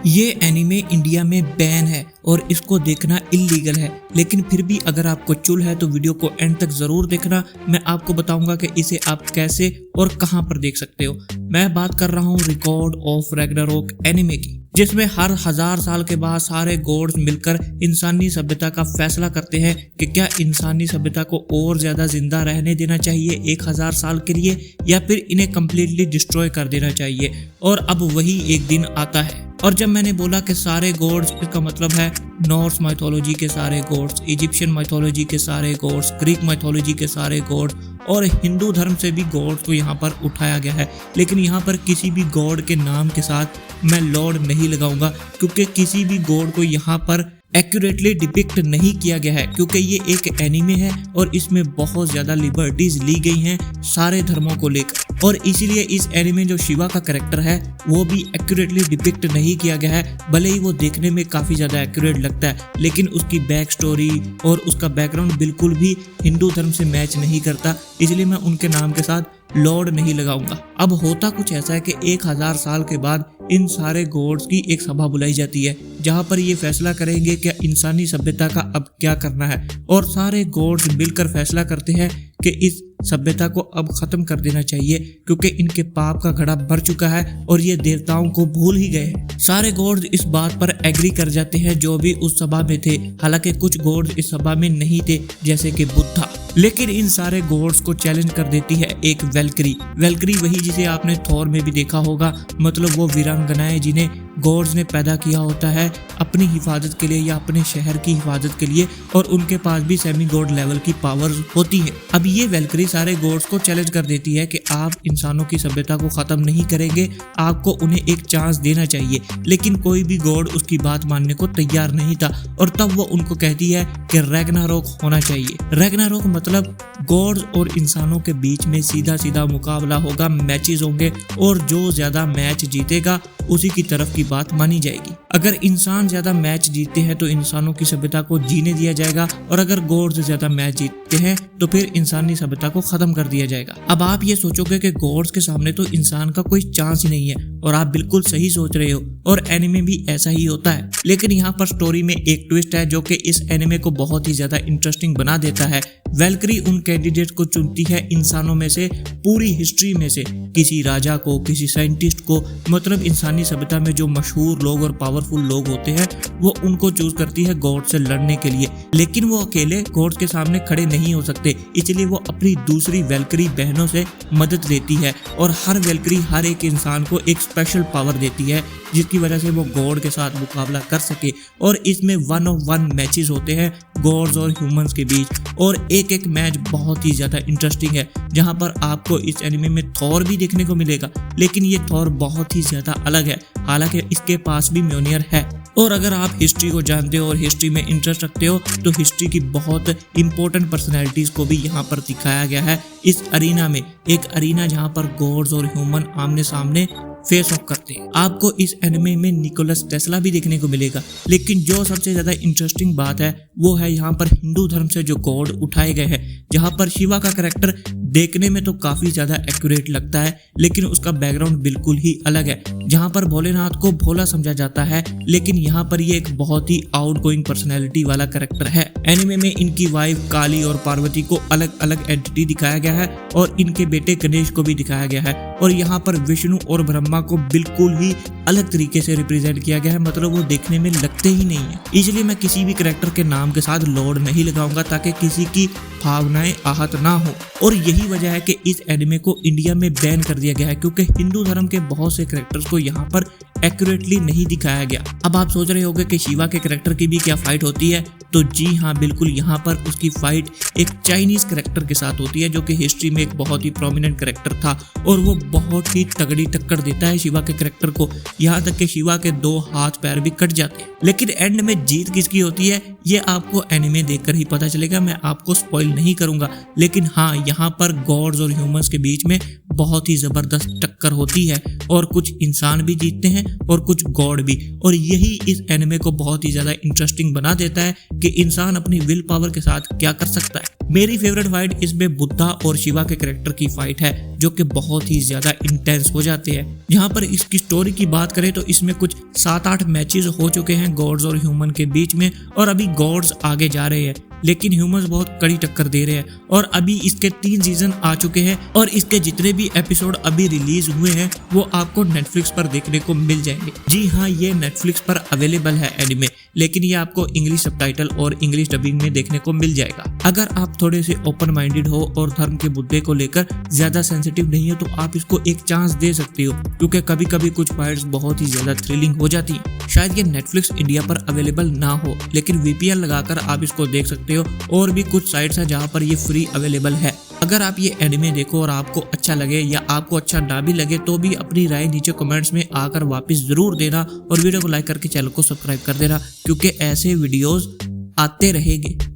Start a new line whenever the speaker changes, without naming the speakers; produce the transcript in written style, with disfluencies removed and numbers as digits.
ये anime India में ban है और इसको देखना इल्लीगल है, लेकिन फिर भी अगर आपको चुल है तो वीडियो को एंड तक जरूर देखना। मैं आपको बताऊंगा कि इसे आप कैसे और कहां पर देख सकते हो। मैं बात कर रहा हूं रिकॉर्ड ऑफ रैग्नारोक एनिमे की, जिसमें हर 1000 साल के बाद सारे गॉड्स मिलकर इंसानी सभ्यता का फैसला करते हैं कि क्या इंसानी सभ्यता को और ज्यादा जिंदा रहने देना चाहिए 1000 साल के लिए, या फिर इन्हें कम्प्लीटली डिस्ट्रॉय कर देना चाहिए। और अब वही एक दिन आता है। और जब मैंने बोला कि सारे गॉड्स, इसका मतलब है नॉर्स माइथोलॉजी के सारे गॉड्स, इजिप्शियन माइथोलॉजी के सारे गॉड्स, ग्रीक माइथोलॉजी के सारे गॉड्स और हिंदू धर्म से भी गॉड्स को यहाँ पर उठाया गया है। लेकिन यहाँ पर किसी भी गॉड के नाम के साथ मैं लॉर्ड नहीं लगाऊंगा, क्योंकि किसी भी गॉड को यहाँ पर एक्यूरेटली डिपिक्ट नहीं किया गया है, क्योंकि ये एक एनीमे है और इसमें बहुत ज्यादा लिबर्टीज ली गई हैं सारे धर्मों को लेकर। और इसीलिए इस एनीमे जो शिवा का कैरेक्टर है वो भी एक्यूरेटली डिपिक्ट नहीं किया गया है। भले ही वो देखने में काफी ज्यादा एक्यूरेट लगता है, लेकिन उसकी बैक स्टोरी और उसका बैकग्राउंड बिल्कुल भी हिंदू धर्म से मैच नहीं करता, इसलिए मैं उनके नाम के साथ लॉर्ड नहीं लगाऊंगा। अब होता कुछ ऐसा है कि 1000 साल के बाद इन सारे गॉड्स की एक सभा बुलाई जाती है, जहां पर ये फैसला करेंगे कि इंसानी सभ्यता का अब क्या करना है। और सारे गॉड्स मिलकर फैसला करते हैं कि इस सभ्यता को अब खत्म कर देना चाहिए, क्योंकि इनके पाप का घड़ा भर चुका है और ये देवताओं को भूल ही गए हैं। सारे गॉड्स इस बात पर एग्री कर जाते हैं जो भी उस सभा में थे। हालांकि कुछ गॉड्स इस सभा में नहीं थे, जैसे कि बुद्धा। लेकिन इन सारे गॉड्स को चैलेंज कर देती है एक वेल्करी। वेल्करी वही जिसे आपने थॉर में भी देखा होगा, मतलब वो वीरांगनाएं जिन्हें गॉड्स ने पैदा किया होता है अपनी हिफाजत के लिए या अपने शहर की हिफाजत के लिए, और उनके पास भी सेमी गॉड लेवल की पावर्स होती है। अब ये वेल्करी सारे गॉड्स को चैलेंज कर देती है कि आप इंसानों की सभ्यता को खत्म नहीं करेंगे, आपको उन्हें एक चांस देना चाहिए। लेकिन कोई भी गॉड उसकी बात मानने को तैयार नहीं था, और तब वो उनको कहती है कि रैग्नारोक होना चाहिए। रैग्नारोक मतलब गॉड्स और इंसानों के बीच में सीधा सीधा मुकाबला होगा, मैचेस होंगे, और जो ज्यादा मैच जीतेगा उसी की तरफ की बात मानी जाएगी। अगर इंसान ज्यादा मैच जीतते हैं तो इंसानों की सभ्यता को जीने दिया जाएगा, और अगर गॉड्स ज्यादा मैच जीतते हैं तो फिर इंसानी सभ्यता को खत्म कर दिया जाएगा। अब आप ये सोचोगे कि गॉड्स के सामने तो इंसान का कोई चांस ही नहीं है, और आप बिल्कुल सही सोच रहे हो, और एनिमे भी ऐसा ही होता है। लेकिन यहाँ पर स्टोरी में एक ट्विस्ट है जो कि इस एनिमे को बहुत ही ज्यादा इंटरेस्टिंग बना देता है। वेल्करी उन कैंडिडेट को चुनती है इंसानों में से, पूरी हिस्ट्री में से, किसी राजा को, किसी साइंटिस्ट को, मतलब इंसानी सभ्यता में जो मशहूर लोग और पावरफुल लोग होते हैं वो उनको चूज करती है गॉड से लड़ने के लिए। लेकिन वो अकेले गॉड के सामने खड़े नहीं हो सकते, इसलिए वो अपनी दूसरी वेल्करी बहनों से मदद लेती है, और हर वेल्करी हर एक इंसान को एक स्पेशल पावर देती है जिसकी वजह से वो गॉड के साथ मुकाबला कर सके। और इसमें 1-on-1 मैचेस होते हैं गॉड्स और ह्यूमंस के बीच, और एक एक मैच बहुत ही ज्यादा इंटरेस्टिंग है, जहां पर आपको इस एनिमे में थॉर भी देखने को मिलेगा। लेकिन ये थॉर बहुत ही ज्यादा अलग है, हालांकि इसके पास भी म्योनियर है। और अगर आप हिस्ट्री को जानते हो और हिस्ट्री में इंटरेस्ट रखते हो तो हिस्ट्री की बहुत इंपॉर्टेंट पर्सनैलिटीज को भी यहाँ पर दिखाया गया है इस अरीना में। एक अरीना जहाँ पर गॉड्स और ह्यूमन आमने सामने फेस ऑफ करते हैं। आपको इस एनिमे में निकोलस टेस्ला भी देखने को मिलेगा। लेकिन जो सबसे ज्यादा इंटरेस्टिंग बात है वो है यहाँ पर हिंदू धर्म से जो गॉड उठाए गए हैं, जहाँ पर शिवा का कैरेक्टर देखने में तो काफी ज्यादा एक्यूरेट लगता है, लेकिन उसका बैकग्राउंड बिल्कुल ही अलग है। जहाँ पर भोलेनाथ को भोला समझा जाता है, लेकिन यहाँ पर ये एक बहुत ही आउटगोइंग पर्सनैलिटी वाला कैरेक्टर है। एनिमे में इनकी वाइफ काली और पार्वती को अलग अलग एंटिटी दिखाया गया है, और इनके बेटे गणेश को भी दिखाया गया है। और यहाँ पर विष्णु और ब्रह्मा को बिल्कुल ही अलग तरीके से रिप्रेजेंट किया गया है, मतलब वो देखने में लगते ही नहीं है। इसलिए मैं किसी भी कैरेक्टर के नाम के साथ लॉर्ड नहीं लगाऊंगा, ताकि किसी की भावनाएं आहत ना हो। और यही वजह है कि इस एनिमे को इंडिया में बैन कर दिया गया है, क्योंकि हिंदू धर्म के बहुत से कैरेक्टर्स को यहाँ पर एक्यूरेटली नहीं दिखाया गया। अब आप सोच रहे होंगे कि शिवा के कैरेक्टर की भी क्या फाइट होती है, तो जी हाँ, बिल्कुल। यहाँ पर उसकी फाइट एक चाइनीज कैरेक्टर के साथ होती है, जो कि हिस्ट्री में एक बहुत ही प्रोमिनेंट कैरेक्टर था, और वो बहुत ही तगड़ी टक्कर देता है शिवा के कैरेक्टर को। यहाँ तक कि शिवा के 2 हाथ पैर भी कट जाते हैं। लेकिन एंड में जीत किसकी होती है ये आपको एनिमे देखकर ही पता चलेगा, मैं आपको स्पॉइल नहीं करूंगा। लेकिन हाँ, यहाँ पर गॉड्स और ह्यूमंस के बीच में बहुत ही जबरदस्त टक्कर होती है और कुछ इंसान भी जीतते हैं और कुछ गॉड भी। और यही इस एनिमे को बहुत ही ज्यादा इंटरेस्टिंग बना देता है कि इंसान अपनी विल पावर के साथ क्या कर सकता है। मेरी फेवरेट फाइट इसमें बुद्धा और शिवा के कैरेक्टर की फाइट है, जो कि बहुत ही ज्यादा इंटेंस हो जाते हैं। यहाँ पर इसकी स्टोरी की बात करें तो इसमें कुछ 7-8 मैचेस हो चुके हैं गॉड्स और ह्यूमन के बीच में, और अभी गॉड्स आगे जा रहे हैं लेकिन ह्यूमंस बहुत कड़ी टक्कर दे रहे हैं। और अभी इसके 3 सीजन आ चुके हैं और इसके जितने भी एपिसोड अभी रिलीज हुए हैं वो आपको नेटफ्लिक्स पर देखने को मिल जाएंगे। जी हाँ, ये नेटफ्लिक्स पर अवेलेबल है एनिमे, लेकिन ये आपको इंग्लिश सबटाइटल और इंग्लिश डबिंग में देखने को मिल जाएगा। अगर आप थोड़े से ओपन माइंडेड हो और धर्म के मुद्दे को लेकर ज्यादा सेंसिटिव नहीं हो तो आप इसको एक चांस दे सकते हो, क्योंकि कभी कभी कुछ फाइट्स बहुत ही ज्यादा थ्रिलिंग हो जाती है। शायद ये नेटफ्लिक्स इंडिया पर अवेलेबल ना हो, लेकिन VPN लगाकर आप इसको देख सकते हो। और भी कुछ साइट्स हैं जहां पर ये फ्री अवेलेबल है। अगर आप ये एनिमे देखो और आपको अच्छा लगे या आपको अच्छा ना भी लगे तो भी अपनी राय नीचे कमेंट्स में आकर वापस जरूर देना और वीडियो को लाइक करके चैनल को सब्सक्राइब कर देना, क्योंकि ऐसे वीडियोस आते रहेंगे।